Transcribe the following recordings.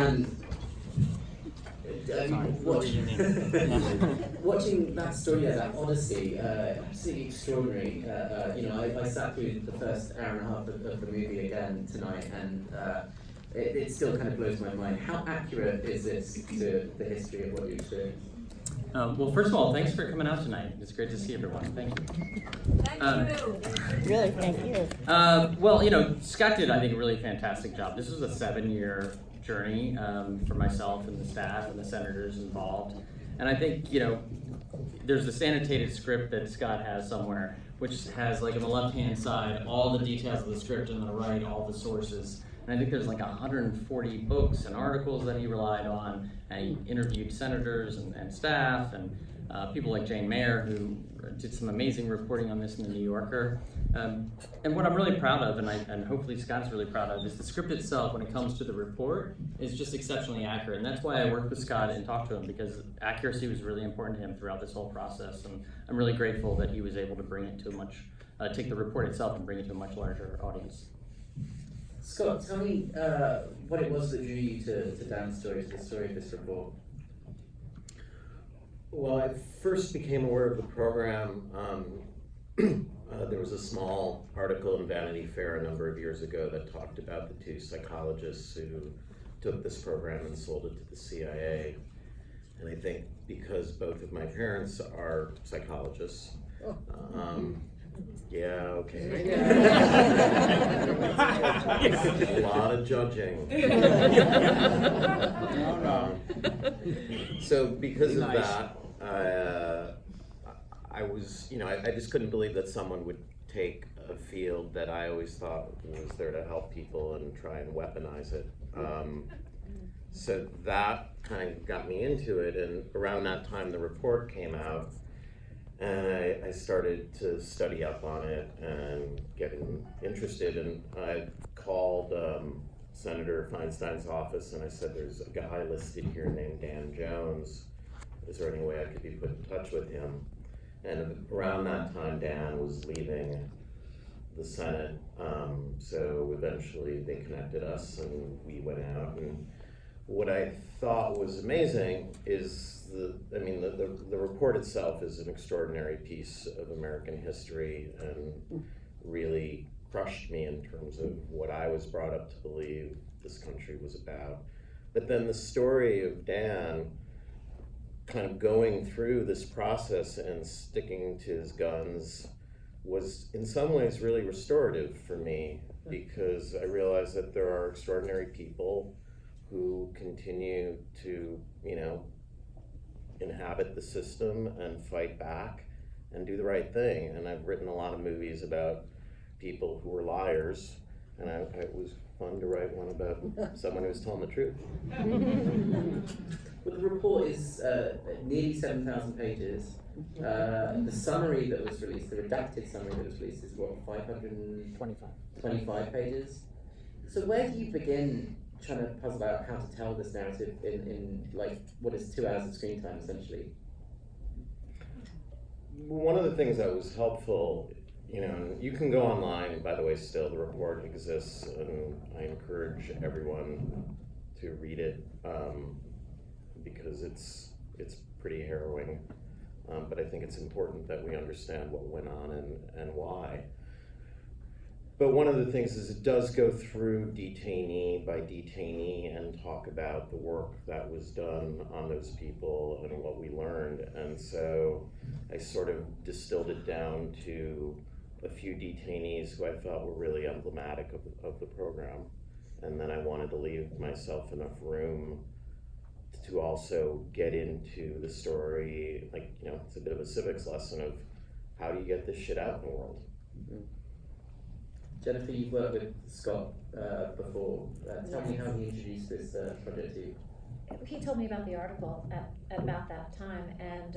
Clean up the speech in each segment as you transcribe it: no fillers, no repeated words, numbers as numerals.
And watching that story, that odyssey, absolutely extraordinary. I sat through the first hour and a half of the movie again tonight, and it still kind of blows my mind. How accurate is this to the history of what you experienced? Well, first of all, thanks for coming out tonight. It's great to see everyone. Thank you. Thank you. Really, thank you. Well, Scott did, I think, a really fantastic job. This was a 7-year journey for myself and the staff and the senators involved. And I think, there's this annotated script that Scott has somewhere, which has, like, on the left-hand side, all the details of the script, and on the right, all the sources. And I think there's like 140 books and articles that he relied on, and he interviewed senators and staff and people like Jane Mayer, who did some amazing reporting on this in the New Yorker. And what I'm really proud of, and hopefully Scott's really proud of, is the script itself, when it comes to the report, is just exceptionally accurate. And that's why I worked with Scott and talked to him, because accuracy was really important to him throughout this whole process. And I'm really grateful that he was able to bring it to take the report itself and bring it to a much larger audience. Scott, tell me what it was that drew you to Dan's story, to the story of this report. Well, I first became aware of the program. There was a small article in Vanity Fair a number of years ago that talked about the 2 psychologists who took this program and sold it to the CIA. And I think because both of my parents are psychologists, yeah, okay. A lot of judging. So because of that, I was, I just couldn't believe that someone would take a field that I always thought was there to help people and try and weaponize it. So that kind of got me into it, and around that time the report came out. And I started to study up on it and get interested, and I called Senator Feinstein's office and I said, there's a guy listed here named Dan Jones. Is there any way I could be put in touch with him? And around that time, Dan was leaving the Senate, so eventually they connected us and we went out. And what I thought was amazing is the report itself is an extraordinary piece of American history and really crushed me in terms of what I was brought up to believe this country was about. But then the story of Dan kind of going through this process and sticking to his guns was in some ways really restorative for me, because I realized that there are extraordinary people who continue to, inhabit the system and fight back and do the right thing. And I've written a lot of movies about people who were liars, and it was fun to write one about someone who was telling the truth. Well, the report is nearly 7,000 pages. The summary that was released, the redacted summary that was released, is what, 525 pages? So where do you begin trying to puzzle out how to tell this narrative in like what is 2 hours of screen time essentially? One of the things that was helpful, you can go online, by the way, still the report exists, and I encourage everyone to read it because it's pretty harrowing, but I think it's important that we understand what went on and why. But one of the things is it does go through detainee by detainee and talk about the work that was done on those people and what we learned. And so I sort of distilled it down to a few detainees who I felt were really emblematic of the program. And then I wanted to leave myself enough room to also get into the story. Like, it's a bit of a civics lesson of how do you get this shit out in the world. Mm-hmm. Jennifer, you've worked with Scott before. Tell me how he introduced this project to you. He told me about the article at about that time, and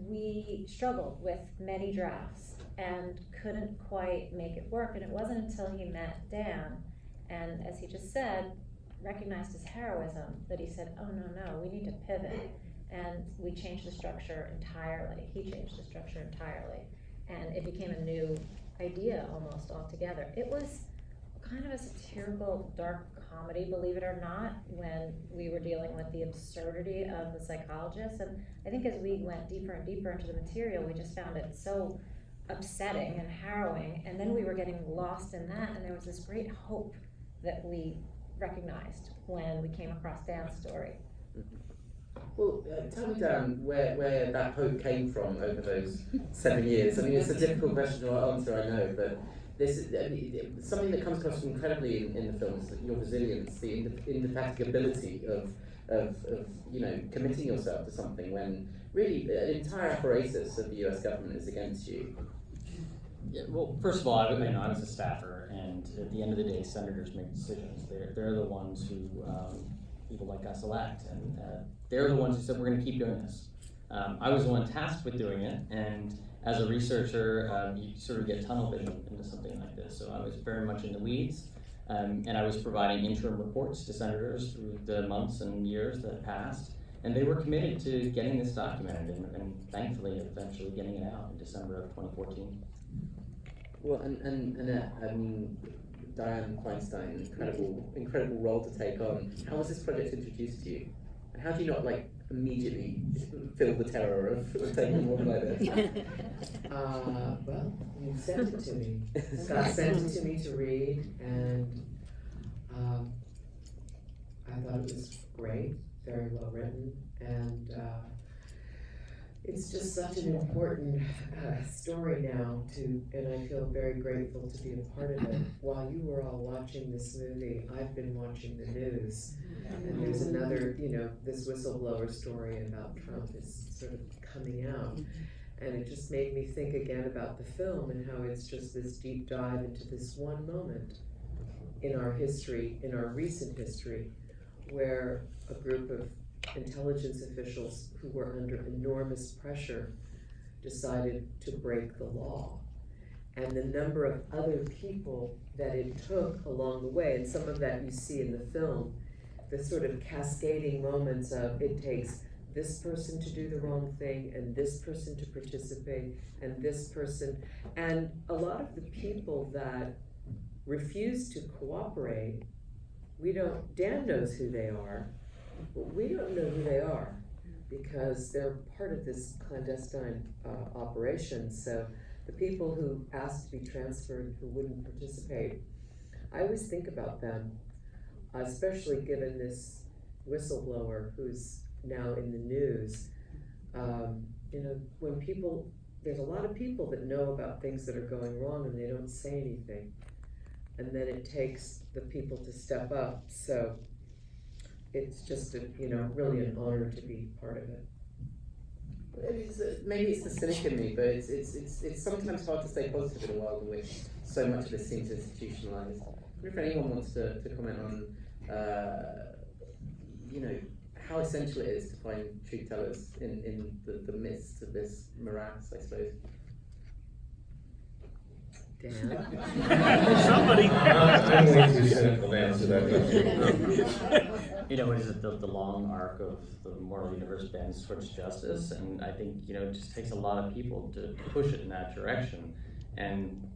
we struggled with many drafts and couldn't quite make it work. And it wasn't until he met Dan, and as he just said, recognized his heroism, that he said, oh no, we need to pivot. And we changed the structure entirely. He changed the structure entirely. And it became a new idea almost altogether. It was kind of a satirical, dark comedy, believe it or not, when we were dealing with the absurdity of the psychologist. And I think as we went deeper and deeper into the material, we just found it so upsetting and harrowing. And then we were getting lost in that, and there was this great hope that we recognized when we came across Dan's story. Well, tell me, Dan, where that hope came from over those 7 years. I mean, it's a difficult question to answer, I know, but this is something that comes across incredibly in the film is your resilience, the indefatigability of committing yourself to something when really an entire apparatus of the US government is against you. Yeah, well, first of all, I was a staffer, and at the end of the day, senators make decisions. They're the ones who people like us elect, and they're the ones who said we're going to keep doing this. I was the one tasked with doing it, and as a researcher, you sort of get tunnel vision into something like this. So I was very much in the weeds, and I was providing interim reports to senators through the months and years that passed, and they were committed to getting this documented, and thankfully, eventually getting it out in December of 2014. Well, and Annette, I mean, Diane Feinstein, incredible role to take on. How was this project introduced to you? And how do you not immediately feel the terror of taking a woman like this? Well, you sent it to me. Scott sent it to me to read, and I thought it was great, very well written, and it's just such an important story now and I feel very grateful to be a part of it. While you were all watching this movie, I've been watching the news, and there's another, this whistleblower story about Trump is sort of coming out, and it just made me think again about the film and how it's just this deep dive into this one moment in our history, in our recent history, where a group of intelligence officials who were under enormous pressure decided to break the law. And the number of other people that it took along the way, and some of that you see in the film, the sort of cascading moments of it takes this person to do the wrong thing, and this person to participate, and this person, and a lot of the people that refuse to cooperate, Dan knows who they are, but we don't know who they are because they're part of this clandestine operation. So the people who asked to be transferred, who wouldn't participate, I always think about them, especially given this whistleblower who's now in the news. When there's a lot of people that know about things that are going wrong and they don't say anything. And then it takes the people to step up. So it's just really an honor to be part of it. Maybe it's the cynic in me, but it's sometimes hard to stay positive in a world in which so much of this seems institutionalized. I wonder if anyone wants to comment on, how essential it is to find truth tellers in the midst of this morass, I suppose. Dan? Somebody. I'm way too cynical to answer that question. What is it, the long arc of the moral universe bends towards justice, and I think, it just takes a lot of people to push it in that direction. And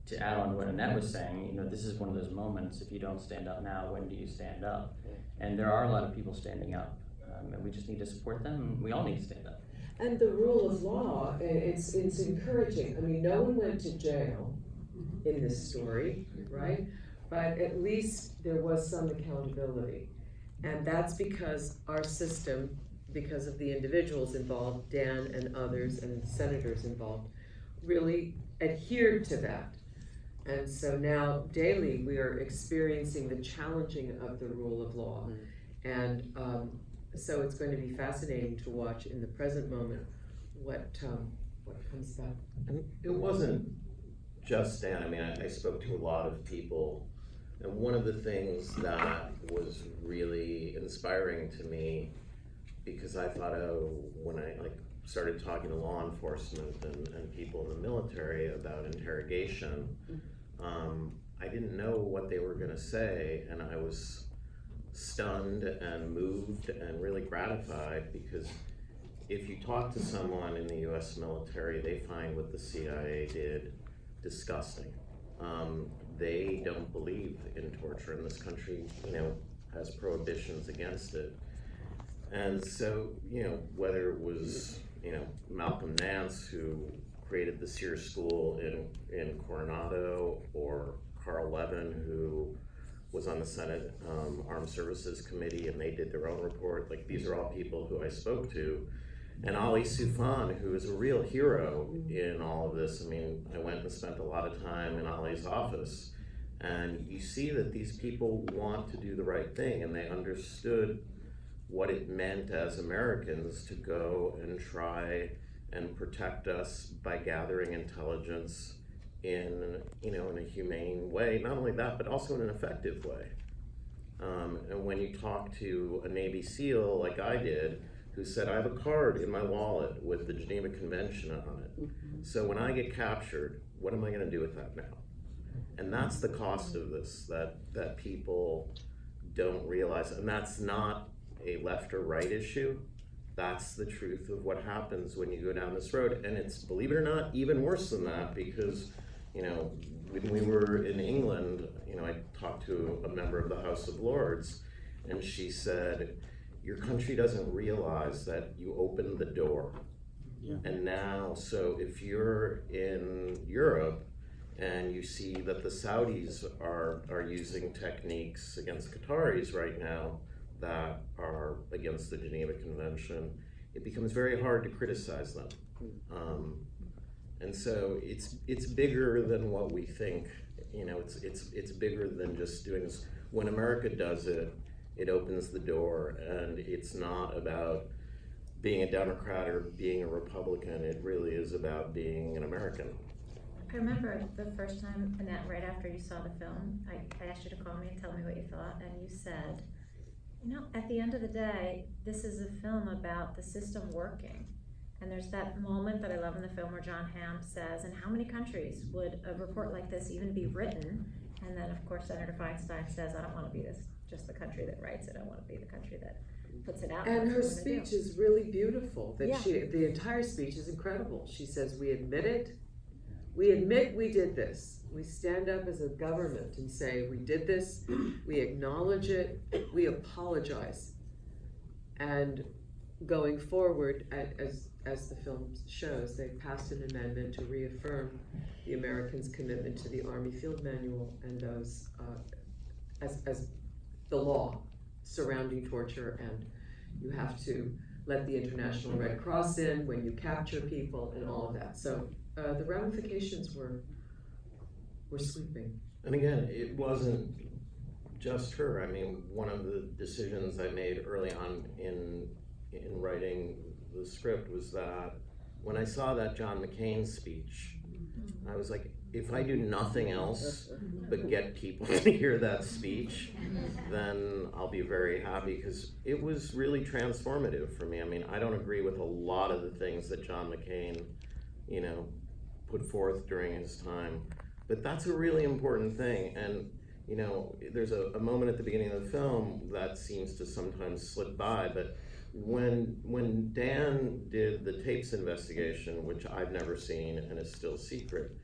to add on to what Annette was saying, this is one of those moments, if you don't stand up now, when do you stand up? And there are a lot of people standing up, and we just need to support them, and we all need to stand up. And the rule of law, it's encouraging. I mean, no one went to jail in this story, right? But at least there was some accountability. And that's because our system, because of the individuals involved, Dan and others and senators involved, really adhered to that. And so now daily we are experiencing the challenging of the rule of law. And so it's going to be fascinating to watch in the present moment what comes back. It wasn't just Dan. I mean, I spoke to a lot of people, and one of the things that was really inspiring to me, because I thought, when I started talking to law enforcement and people in the military about interrogation, I didn't know what they were going to say, and I was stunned and moved and really gratified, because if you talk to someone in the US military, they find what the CIA did disgusting. they don't believe in torture, and this country, has prohibitions against it. And so, whether it was, Malcolm Nance, who created the Sears School in Coronado, or Carl Levin, who was on the Senate Armed Services Committee, and they did their own report. Like, these are all people who I spoke to. And Ali Soufan, who is a real hero in all of this. I mean, I went and spent a lot of time in Ali's office, and you see that these people want to do the right thing, and they understood what it meant as Americans to go and try and protect us by gathering intelligence in a humane way. Not only that, but also in an effective way. And when you talk to a Navy SEAL like I did, who said, I have a card in my wallet with the Geneva Convention on it. So when I get captured, what am I gonna do with that now? And that's the cost of this, that people don't realize. And that's not a left or right issue. That's the truth of what happens when you go down this road. And it's, believe it or not, even worse than that, because, when we were in England, I talked to a member of the House of Lords, and she said, your country doesn't realize that you opened the door. Yeah. And now, so if you're in Europe and you see that the Saudis are using techniques against Qataris right now that are against the Geneva Convention, it becomes very hard to criticize them. And so it's bigger than what we think. It's bigger than just doing this. When America does it, it opens the door, and it's not about being a Democrat or being a Republican. It really is about being an American. I remember the first time, Annette, right after you saw the film, I asked you to call me and tell me what you thought, and you said, at the end of the day, this is a film about the system working. And there's that moment that I love in the film where John Hamm says, in how many countries would a report like this even be written? And then, of course, Senator Feinstein says, I don't want to be just the country that writes it. I want to be the country that puts it out. And her speech is really beautiful. Yeah. The entire speech is incredible. She says, we admit we did this. We stand up as a government and say, we did this, we acknowledge it, we apologize. And going forward, as the film shows, they passed an amendment to reaffirm the Americans' commitment to the Army Field Manual and those as the law surrounding torture, and you have to let the International Red Cross in when you capture people and all of that. So the ramifications were sweeping. And again, it wasn't just her. I mean, one of the decisions I made early on in writing the script was that when I saw that John McCain speech, I was like, if I do nothing else but get people to hear that speech, then I'll be very happy, because it was really transformative for me. I mean, I don't agree with a lot of the things that John McCain, put forth during his time, but that's a really important thing. And there's a moment at the beginning of the film that seems to sometimes slip by, but when Dan did the tapes investigation, which I've never seen and is still secret,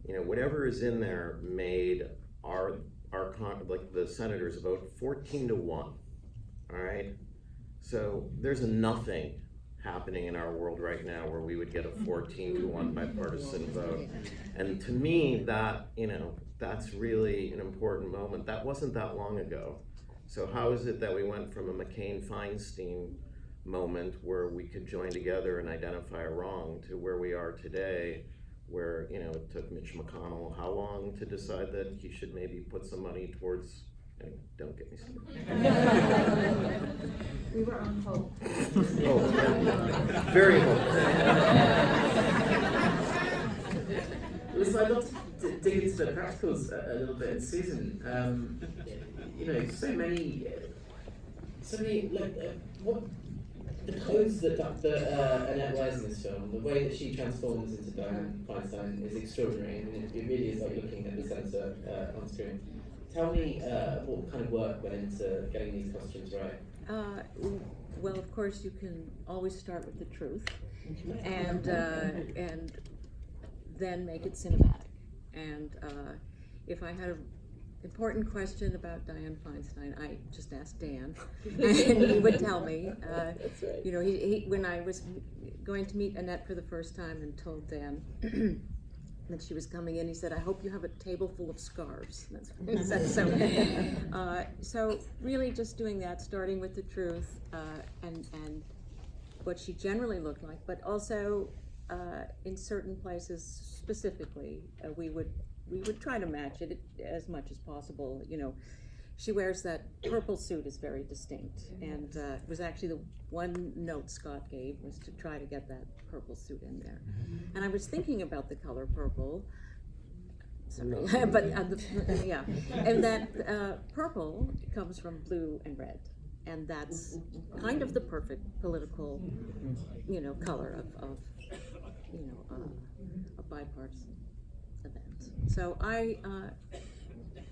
whatever is in there made the senators vote 14-1. All right, so there's nothing happening in our world right now where we would get a 14-1 bipartisan vote. And to me, that that's really an important moment. That wasn't that long ago. So how is it that we went from a McCain-Feinstein moment where we could join together and identify a wrong to where we are today, where it took Mitch McConnell how long to decide that he should maybe put some money towards, don't get me started. We were on hope. Oh, very hopeful. Listen, I'd love to dig into the practicals a little bit. Susan, so many, what the clothes that Annette wears in this film, the way that she transforms into Diane Feinstein is extraordinary. I mean, it really is like looking at the sensor on screen. Tell me what kind of work went into getting these costumes right? Well, of course, you can always start with the truth, and then make it cinematic. And if I had an important question about Diane Feinstein, I just asked Dan, and he would tell me. That's right. You know, he when I was going to meet Annette for the first time and told Dan that she was coming in, he said, "I hope you have a table full of scarves." That's what he said. So really just doing that, starting with the truth, and what she generally looked like, but also in certain places specifically, we would try to match it as much as possible. You know, she wears that purple suit is very distinct, and it was actually the one note Scott gave was to try to get that purple suit in there. And I was thinking about the color purple, sorry, but yeah, and that purple comes from blue and red, and that's kind of the perfect political, you know, color of you know, a bipartisan event. So I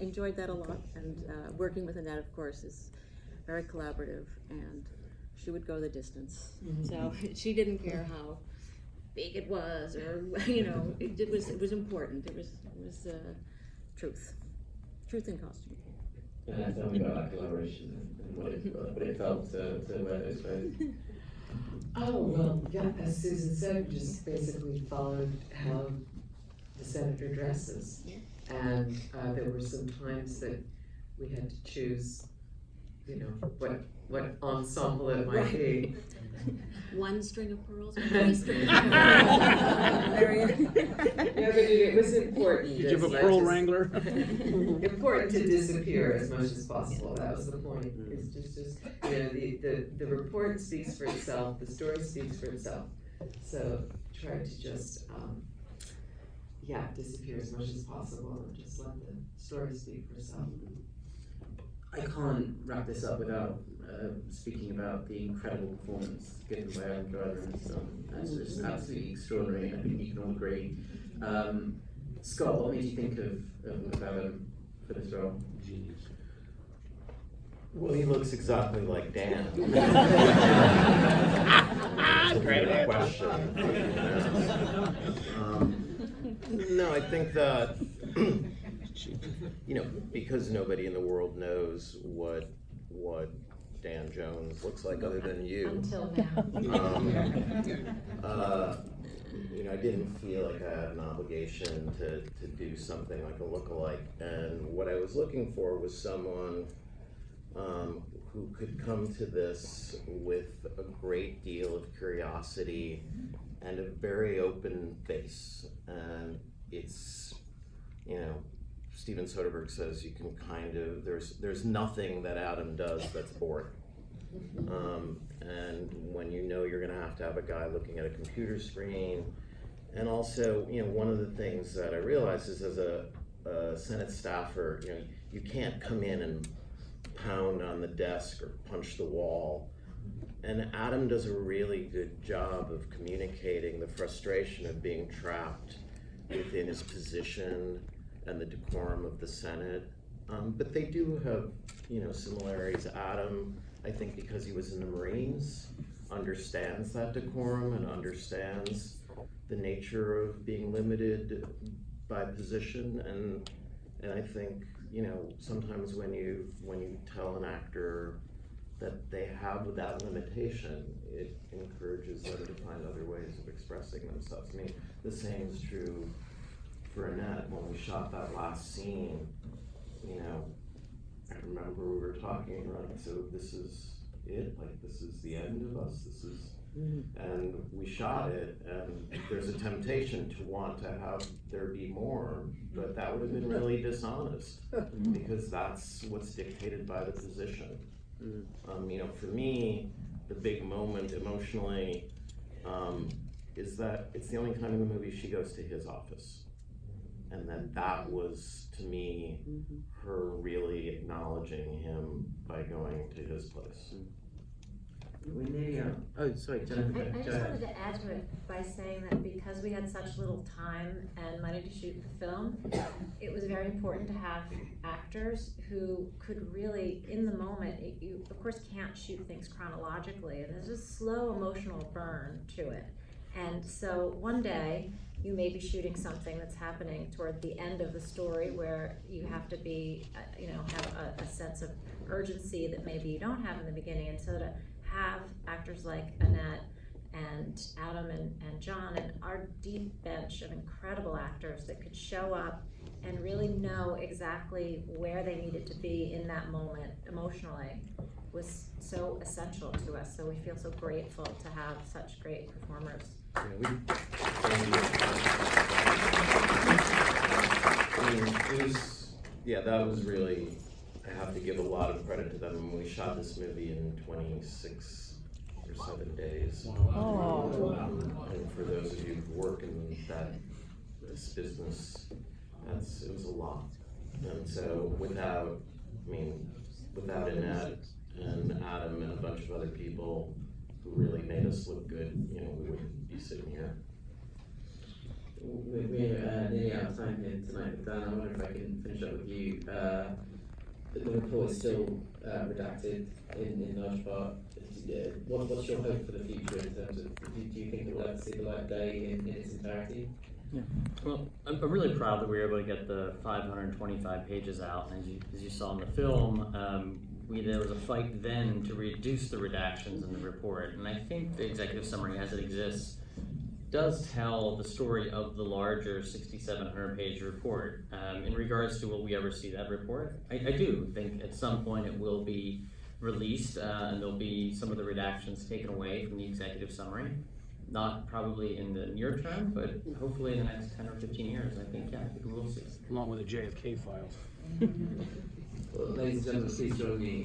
enjoyed that a lot, and working with Annette, of course, is very collaborative, and she would go the distance. So she didn't care how big it was, or you know, it was important. It was truth in costume. And tell me about that collaboration and what it felt to wear those clothes. Oh, well, yeah, as Susan said, we just basically followed how the senator dresses. And there were some times that we had to choose, you know, what ensemble it might be. One string of pearls, or three strings of pearls. Yeah, but it was important. Did you have a pearl wrangler? Important to disappear as much as possible. That was the point. It's just you know, the report speaks for itself, the story speaks for itself. So try to just disappear as much as possible and just let the story speak for itself. I can't wrap this up without speaking about the incredible performance given by Adam Driver and his son. That's just absolutely extraordinary. I think you can all agree. Scott, what made you think of Adam for this role? Genius. Well, he looks exactly like Dan. Great question. No, I think that you know, because nobody in the world knows what Dan Jones looks like other than you. Until now. You know, I didn't feel like I had an obligation to do something like a lookalike, and what I was looking for was someone who could come to this with a great deal of curiosity and a very open face. And it's, you know, Steven Soderbergh says you can kind of, there's nothing that Adam does that's boring. And when you know you're gonna have to have a guy looking at a computer screen, and also, you know, one of the things that I realized is as a Senate staffer, you know, you can't come in and pound on the desk or punch the wall. And Adam does a really good job of communicating the frustration of being trapped within his position and the decorum of the Senate. But they do have, you know, similarities. Adam, I think because he was in the Marines, understands that decorum and understands the nature of being limited by position. And I think, you know, sometimes when you tell an actor that they have that limitation, it encourages them to find other ways of expressing themselves. I mean, the same is true for Annette. When we shot that last scene, you know, I remember we were talking, like, so this is it? Like, this is the end of us? This is, and we shot it, and there's a temptation to want to have there be more, but that would have been really dishonest, because that's what's dictated by the position. You know, for me, the big moment emotionally is that it's the only time in the movie she goes to his office. And then that was, to me, her really acknowledging him by going to his place. We're nearly out. Oh, sorry, Jennifer. I just wanted to add to it by saying that because we had such little time and money to shoot the film, it was very important to have actors who could really, in the moment, you of course can't shoot things chronologically, and there's a slow emotional burn to it. And so one day, you may be shooting something that's happening toward the end of the story where you have to be, have a sense of urgency that maybe you don't have in the beginning. And so to have actors like Annette and Adam and John and our deep bench of incredible actors that could show up and really know exactly where they needed to be in that moment emotionally was so essential to us. So we feel so grateful to have such great performers. That was really, I have to give a lot of credit to them. We shot this movie in 26 or 7 days. And for those of you who work in this business, it was a lot. And so without Annette and Adam and a bunch of other people who really made us look good, we wouldn't be sitting here. We're nearly out of time here tonight, but Dan, I wonder if I can finish up with you. The report is still redacted in large part. What's your hope for the future in terms of, do you think it will ever see the light of day in its entirety? Yeah. Well, I'm really proud that we were able to get the 525 pages out. And as you saw in the film, there was a fight then to reduce the redactions in the report. And I think the executive summary as it exists does tell the story of the larger 6,700 page report. In regards to will we ever see that report, I do think at some point it will be released and there'll be some of the redactions taken away from the executive summary. Not probably in the near term, but hopefully in the next 10 or 15 years, I think we will see it. Along with the JFK files. Well, ladies and gentlemen, please join me.